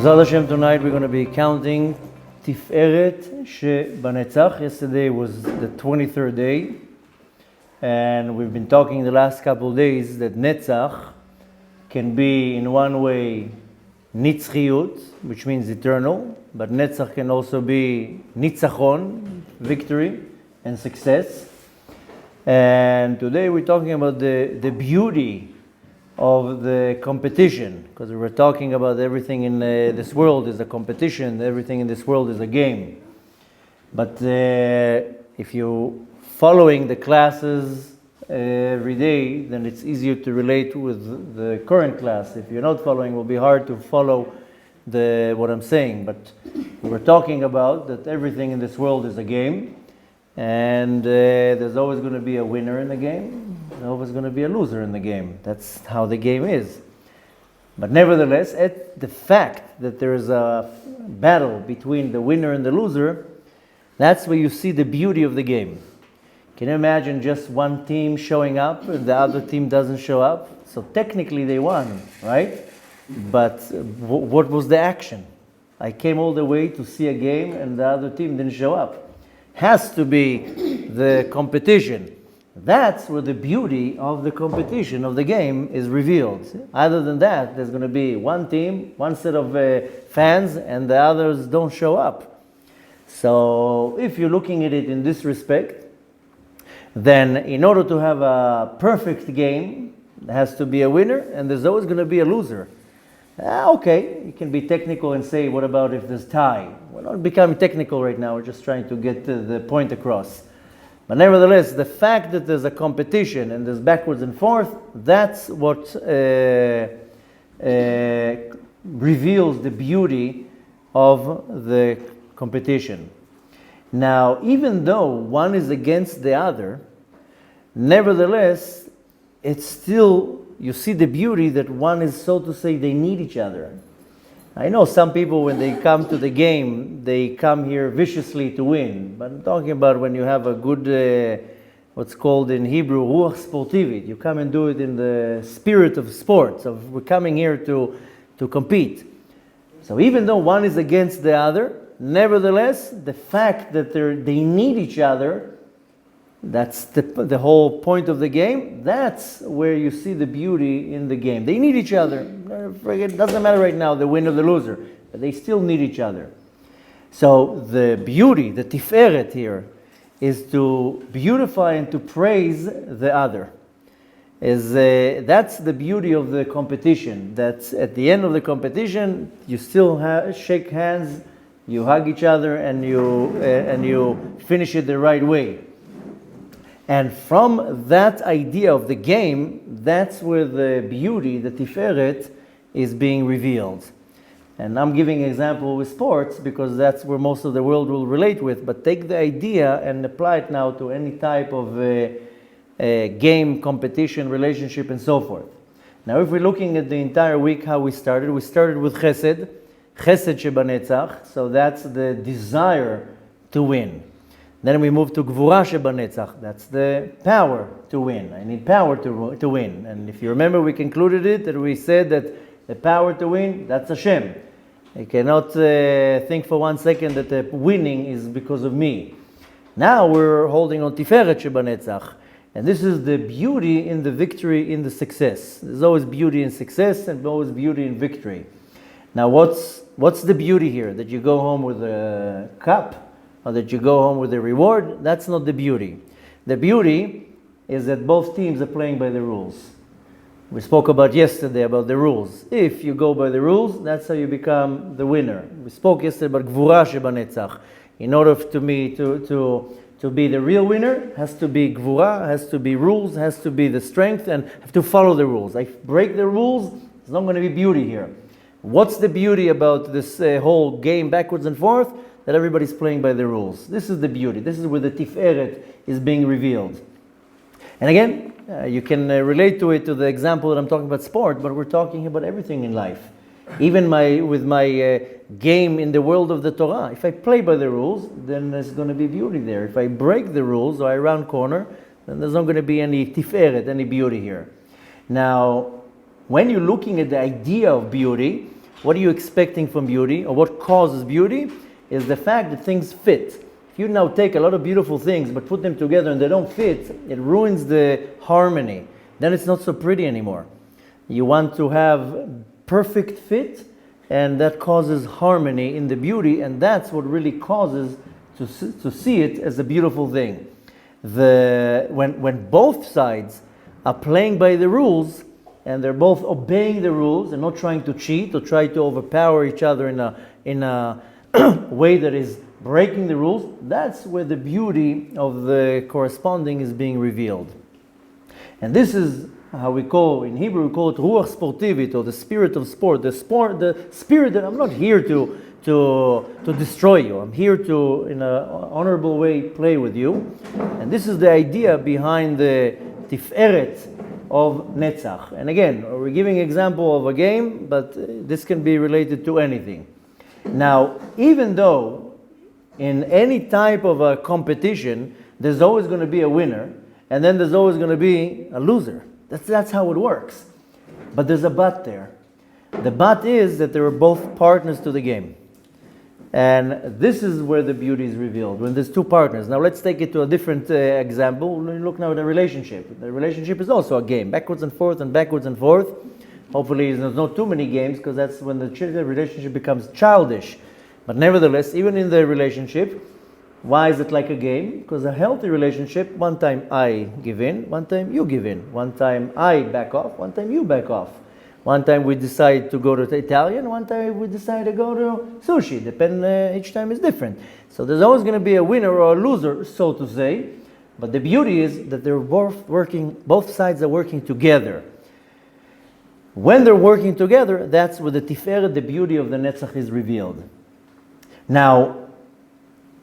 B'ezrat Hashem, tonight we're going to be counting Tiferet of Netzach. Yesterday was the 23rd day, and we've been talking the last couple of days that Netzach can be in one way Nitzchiyut, which means eternal, but Netzach can also be Nitzachon, victory and success. And today we're talking about the beauty of the competition, because we were talking about everything in this world is a competition, everything in this world is a game. But if you're following the classes every day, then it's easier to relate with the current class. If you're not following, it will be hard to follow what I'm saying. But we were talking about that everything in this world is a game, and there's always going to be a winner in the game. There's always going to be a loser in the game. That's how the game is. But nevertheless, the fact that there is a battle between the winner and the loser, that's where you see the beauty of the game. Can you imagine just one team showing up and the other team doesn't show up? So technically they won, right? But what was the action? I came all the way to see a game and the other team didn't show up. Has to be the competition. That's where the beauty of the competition of the game is revealed. Other than that, there's going to be one team, one set of fans, and the others don't show up. So if you're looking at it in this respect, then in order to have a perfect game, there has to be a winner, and there's always going to be a loser. Okay, you can be technical and say, what about if there's tie? We're not becoming technical right now, we're just trying to get the point across. But nevertheless, the fact that there's a competition and there's backwards and forth, that's what reveals the beauty of the competition. Now, even though one is against the other, nevertheless, it's still, you see the beauty that one is, so to say, they need each other. I know some people, when they come to the game, they come here viciously to win. But I'm talking about when you have a good, what's called in Hebrew, ruach sportivit. You come and do it in the spirit of sports, of we're coming here to compete. So even though one is against the other, nevertheless, the fact that they need each other, that's the whole point of the game. That's where you see the beauty in the game. They need each other. It doesn't matter right now, the winner or the loser, but they still need each other. So the beauty, the Tiferet here, is to beautify and to praise the other. That's the beauty of the competition. That's at the end of the competition, you still shake hands, you hug each other, and you finish it the right way. And from that idea of the game, that's where the beauty, the Tiferet, is being revealed. And I'm giving an example with sports because that's where most of the world will relate with. But take the idea and apply it now to any type of game, competition, relationship, and so forth. Now, if we're looking at the entire week, how we started with Chesed of Netzach. So that's the desire to win. Then we move to Gvura of Netzach. That's the power to win. I need power to win. And if you remember, we concluded it that we said that the power to win, that's Hashem. I cannot think for 1 second that the winning is because of me. Now we're holding on Tiferet of Netzach. And this is the beauty in the victory, in the success. There's always beauty in success and always beauty in victory. Now what's the beauty here? That you go home with a cup? Or that you go home with a reward? That's not the beauty. The beauty is that both teams are playing by the rules. We spoke about yesterday about the rules. If you go by the rules, that's how you become the winner. We spoke yesterday about Gvura of Netzach. In order to me to be the real winner, has to be Gvura, has to be rules, has to be the strength, and have to follow the rules. I break the rules, there's not going to be beauty here. What's the beauty about this whole game backwards and forth? That everybody's playing by the rules. This is the beauty. This is where the Tiferet is being revealed. And again, you can relate to it to the example that I'm talking about sport, but we're talking about everything in life. Even with my game in the world of the Torah, if I play by the rules, then there's going to be beauty there. If I break the rules or I round corner, then there's not going to be any Tiferet, any beauty here. Now, when you're looking at the idea of beauty, what are you expecting from beauty, or what causes beauty, is the fact that things fit. If you now take a lot of beautiful things but put them together and they don't fit, it ruins the harmony. Then it's not so pretty anymore. You want to have perfect fit, and that causes harmony in the beauty, and that's what really causes to see it as a beautiful thing. When both sides are playing by the rules, and they're both obeying the rules and not trying to cheat or try to overpower each other in a way that is breaking the rules, that's where the beauty of the corresponding is being revealed. And this is how we call, in Hebrew, we call it ruach sportivit, or the spirit of sport. The spirit that I'm not here to destroy you. I'm here to, in an honorable way, play with you. And this is the idea behind the Tiferet of Netzach. And again, we're giving an example of a game, but this can be related to anything. Now, even though in any type of a competition, there's always going to be a winner, and then there's always going to be a loser. That's how it works. But there's a but there. The but is that they were both partners to the game. And this is where the beauty is revealed, when there's two partners. Now let's take it to a different example. Look now at a relationship. The relationship is also a game, backwards and forth and backwards and forth. Hopefully there's not too many games, because that's when the relationship becomes childish. But nevertheless, even in the relationship, why is it like a game? Because a healthy relationship, one time I give in, one time you give in. One time I back off, one time you back off. One time we decide to go to Italian, one time we decide to go to sushi. Each time is different. So there's always going to be a winner or a loser, so to say. But the beauty is that they're both sides are working together. When they're working together, that's where the Tiferet, the beauty of the Netzach, is revealed. Now,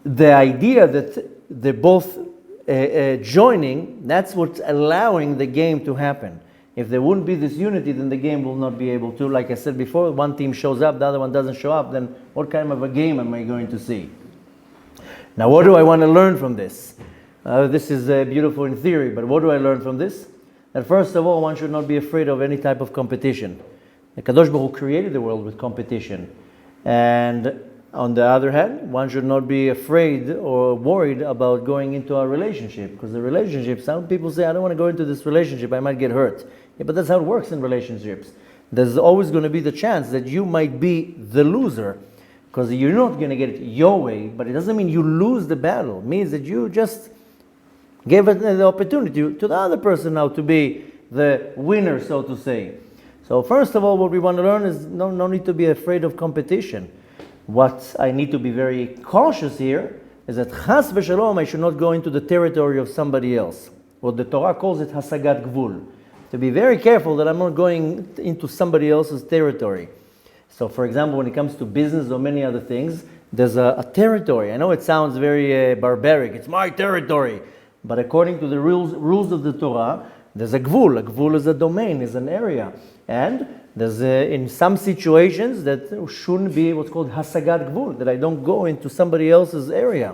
the idea that they're both joining, that's what's allowing the game to happen. If there wouldn't be this unity, then the game will not be able to. Like I said before, one team shows up, the other one doesn't show up, then what kind of a game am I going to see? Now, what do I want to learn from this? This is beautiful in theory, but what do I learn from this? That first of all, one should not be afraid of any type of competition. The Kadosh Baruch Hu created the world with competition. And on the other hand, one should not be afraid or worried about going into a relationship. Because the relationship, some people say, I don't want to go into this relationship, I might get hurt. Yeah, but that's how it works in relationships. There's always going to be the chance that you might be the loser. Because you're not going to get it your way, but it doesn't mean you lose the battle. It means that you just gave it the opportunity to the other person now to be the winner, so to say. So first of all, what we want to learn is no need to be afraid of competition. What I need to be very cautious here is that chas v'shalom, I should not go into the territory of somebody else. What the Torah calls it hasagat gvul. To be very careful that I'm not going into somebody else's territory. So for example, when it comes to business or many other things, there's a territory. I know it sounds very barbaric. It's my territory. But according to the rules of the Torah, there's a gvul. A gvul is a domain, is an area. And there's in some situations that shouldn't be what's called hasagat gvul, that I don't go into somebody else's area.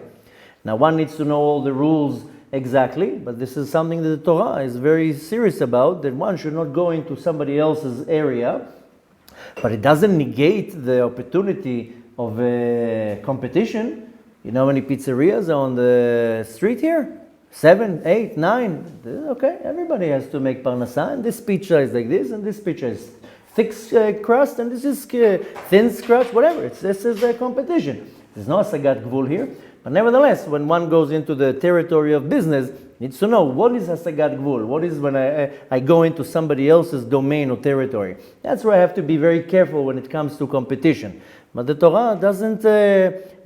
Now one needs to know all the rules exactly, but this is something that the Torah is very serious about, that one should not go into somebody else's area. But it doesn't negate the opportunity of competition. You know how many pizzerias are on the street here? 7, 8, 9. Okay, everybody has to make parnasa, and this pizza is like this, and this pizza is thick crust, and this is thin crust, whatever. This is a competition. There's no hasagat gvul here. But nevertheless, when one goes into the territory of business, needs to know what is hasagat gvul. What is when I go into somebody else's domain or territory. That's where I have to be very careful when it comes to competition. But the Torah doesn't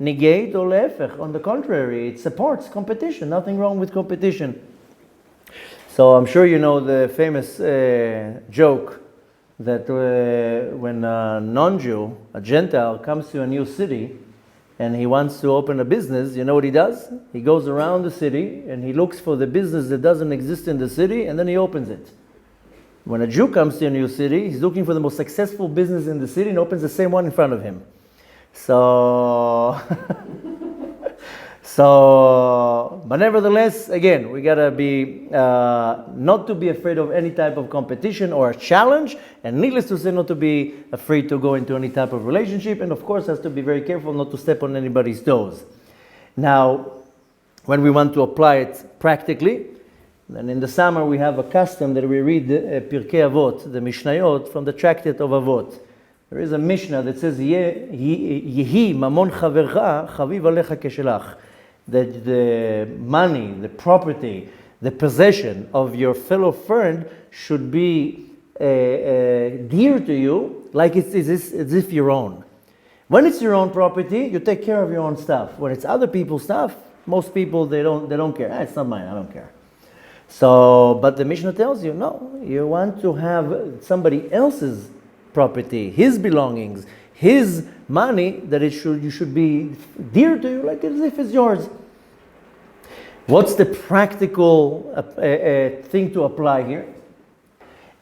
negate or lefech. On the contrary, it supports competition. Nothing wrong with competition. So I'm sure you know the famous joke that when a non-Jew, a Gentile, comes to a new city and he wants to open a business, you know what he does? He goes around the city and he looks for the business that doesn't exist in the city, and then he opens it. When a Jew comes to a new city, he's looking for the most successful business in the city and opens the same one in front of him. So, but But nevertheless, again, we gotta be not to be afraid of any type of competition or a challenge, and needless to say, not to be afraid to go into any type of relationship, and of course, has to be very careful not to step on anybody's toes. Now, when we want to apply it practically, then in the summer we have a custom that we read Pirkei Avot, the Mishnayot, from the Tractate of Avot. There is a Mishnah that says, Yehi mamon chavercha chaviv alecha keshelach. That the money, the property, the possession of your fellow friend should be dear to you, like it's as if your own. When it's your own property, you take care of your own stuff. When it's other people's stuff, most people they don't care. It's not mine, I don't care. So, but the Mishnah tells you, no, you want to have somebody else's property, his belongings, his money, that you should be dear to you, like as if it's yours. What's the practical thing to apply here?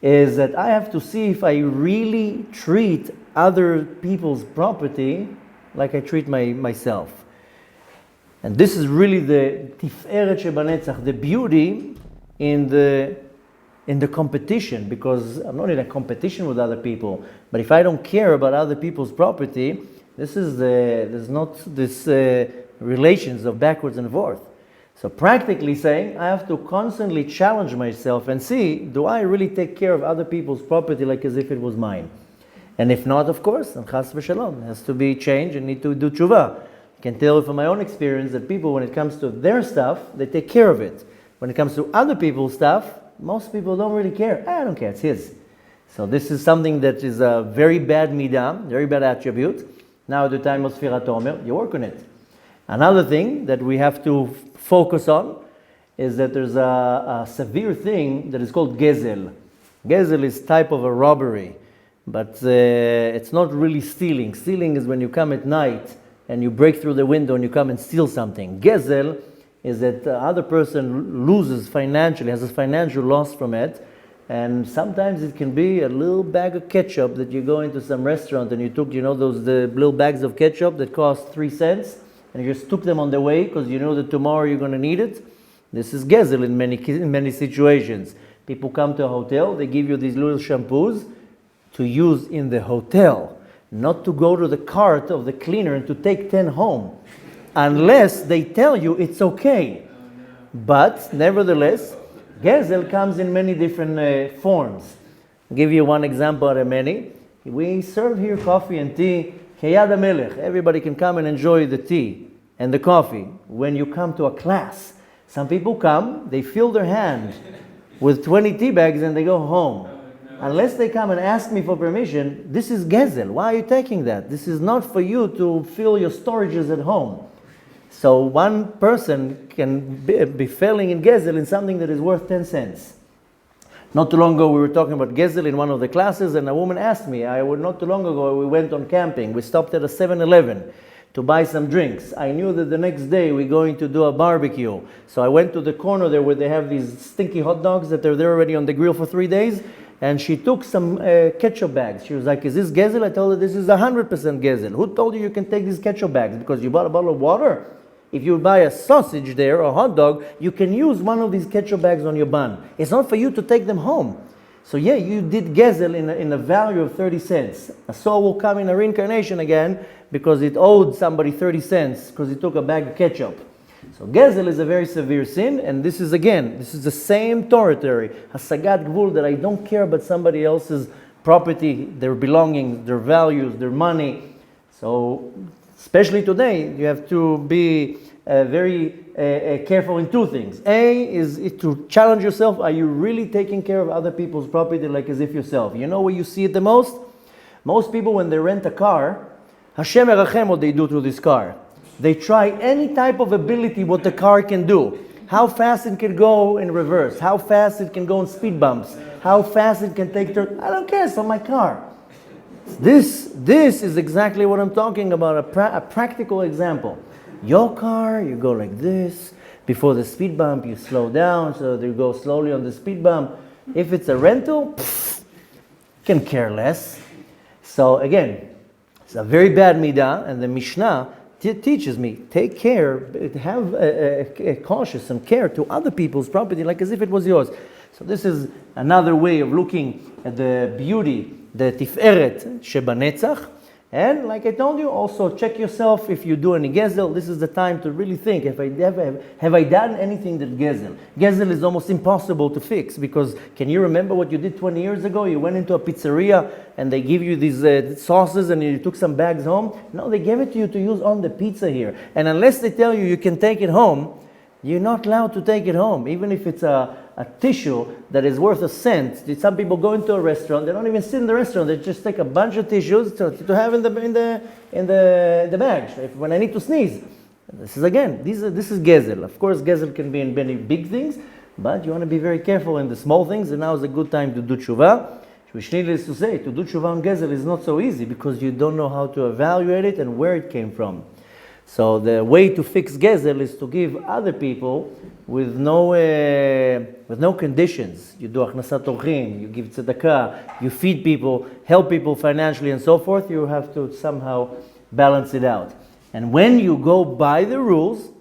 Is that I have to see if I really treat other people's property like I treat myself. And this is really the Tiferet of Netzach, the beauty in the competition, because I'm not in a competition with other people. But if I don't care about other people's property, there's not this relations of backwards and forth. So practically saying, I have to constantly challenge myself and see, do I really take care of other people's property like as if it was mine? And if not, of course, then chas v'shalom, it has to be changed and need to do tshuva. I can tell from my own experience that people, when it comes to their stuff, they take care of it. When it comes to other people's stuff, most people don't really care. I don't care, it's his. So this is something that is a very bad midah, very bad attribute. Now at the time of Tiferet Omer, you work on it. Another thing that we have to focus on is that there's a severe thing that is called gezel. Gezel is type of a robbery, but it's not really stealing. Stealing is when you come at night and you break through the window and you come and steal something. Gezel is that the other person loses financially, has a financial loss from it, and sometimes it can be a little bag of ketchup that you go into some restaurant and you took, the little bags of ketchup that cost 3 cents, and you just took them on the way because you know that tomorrow you're going to need it. This is gezel in many situations. People come to a hotel, they give you these little shampoos to use in the hotel, not to go to the cart of the cleaner and to take 10 home, unless they tell you it's okay. But nevertheless, gezel comes in many different forms. I'll give you one example out of many. We serve here coffee and tea, Keyad HaMelech. Everybody can come and enjoy the tea and the coffee. When you come to a class, some people come, they fill their hand with 20 tea bags and they go home. Unless they come and ask me for permission, this is gezel. Why are you taking that? This is not for you to fill your storages at home. So one person can be failing in gezel in something that is worth 10 cents. Not too long ago, we were talking about gezel in one of the classes, and a woman asked me, not too long ago, we went on camping. We stopped at a 7-Eleven to buy some drinks. I knew that the next day we're going to do a barbecue. So I went to the corner there where they have these stinky hot dogs that are there already on the grill for 3 days, and she took some ketchup bags. She was like, is this gezel? I told her, this is 100% gezel. Who told you can take these ketchup bags? Because you bought a bottle of water? If you buy a sausage there or a hot dog, you can use one of these ketchup bags on your bun. It's not for you to take them home. So yeah, you did gezel in a value of 30 cents. A soul will come in a reincarnation again because it owed somebody 30 cents because he took a bag of ketchup. So gezel is a very severe sin, and this is the same territory, hasagat gvul, that I don't care about somebody else's property, their belongings, their values, their money. So especially today, you have to be very careful in two things. A is to challenge yourself. Are you really taking care of other people's property like as if yourself? You know where you see it the most? Most people, when they rent a car, Hashem Erachem, what they do to this car. They try any type of ability what the car can do. How fast it can go in reverse. How fast it can go in speed bumps. How fast it can take turns. I don't care, it's on my car. This is exactly what I'm talking about, a practical example. Your car, you go like this. Before the speed bump, you slow down, so you go slowly on the speed bump. If it's a rental, can care less. So again, it's a very bad midah, and the Mishnah teaches me, take care, have a cautious and care to other people's property like as if it was yours. So this is another way of looking at the beauty, the Tiferet Netzach. And like I told you, also check yourself if you do any gezel. This is the time to really think, have I done anything that gezel? Gezel is almost impossible to fix, because can you remember what you did 20 years ago? You went into a pizzeria and they give you these sauces and you took some bags home. No, they gave it to you to use on the pizza here. And unless they tell you you can take it home, you're not allowed to take it home, even if it's a tissue that is worth a cent. Some people go into a restaurant, they don't even sit in the restaurant, they just take a bunch of tissues to have in the bag. When I need to sneeze. This is gezel. Of course, gezel can be in many big things, but you want to be very careful in the small things, and now is a good time to do tshuva. Which needless to say, to do tshuva on gezel is not so easy, because you don't know how to evaluate it and where it came from. So the way to fix gezel is to give other people with no conditions. You do achnasat orchim, you give tzedakah, you feed people, help people financially and so forth. You have to somehow balance it out. And when you go by the rules,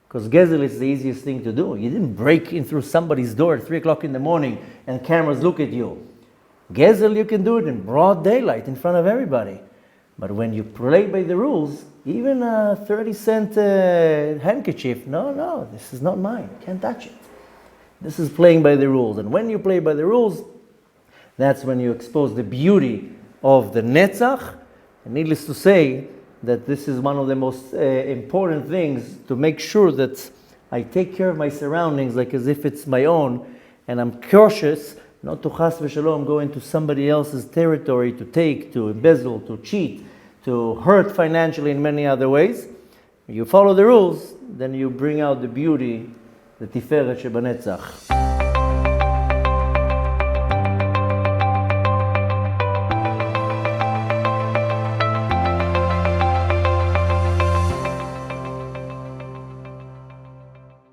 because gezel is the easiest thing to do. You didn't break in through somebody's door at 3 o'clock in the morning and cameras look at you. Gezel, you can do it in broad daylight in front of everybody. But when you play by the rules, even a 30-cent handkerchief, no, this is not mine. Can't touch it. This is playing by the rules. And when you play by the rules, that's when you expose the beauty of the Netzach. And needless to say, that this is one of the most important things, to make sure that I take care of my surroundings like as if it's my own, and I'm cautious not to chas v'shalom go into somebody else's territory to take, to embezzle, to cheat, to hurt financially in many other ways. You follow the rules, then you bring out the beauty, the Tiferet Netzach.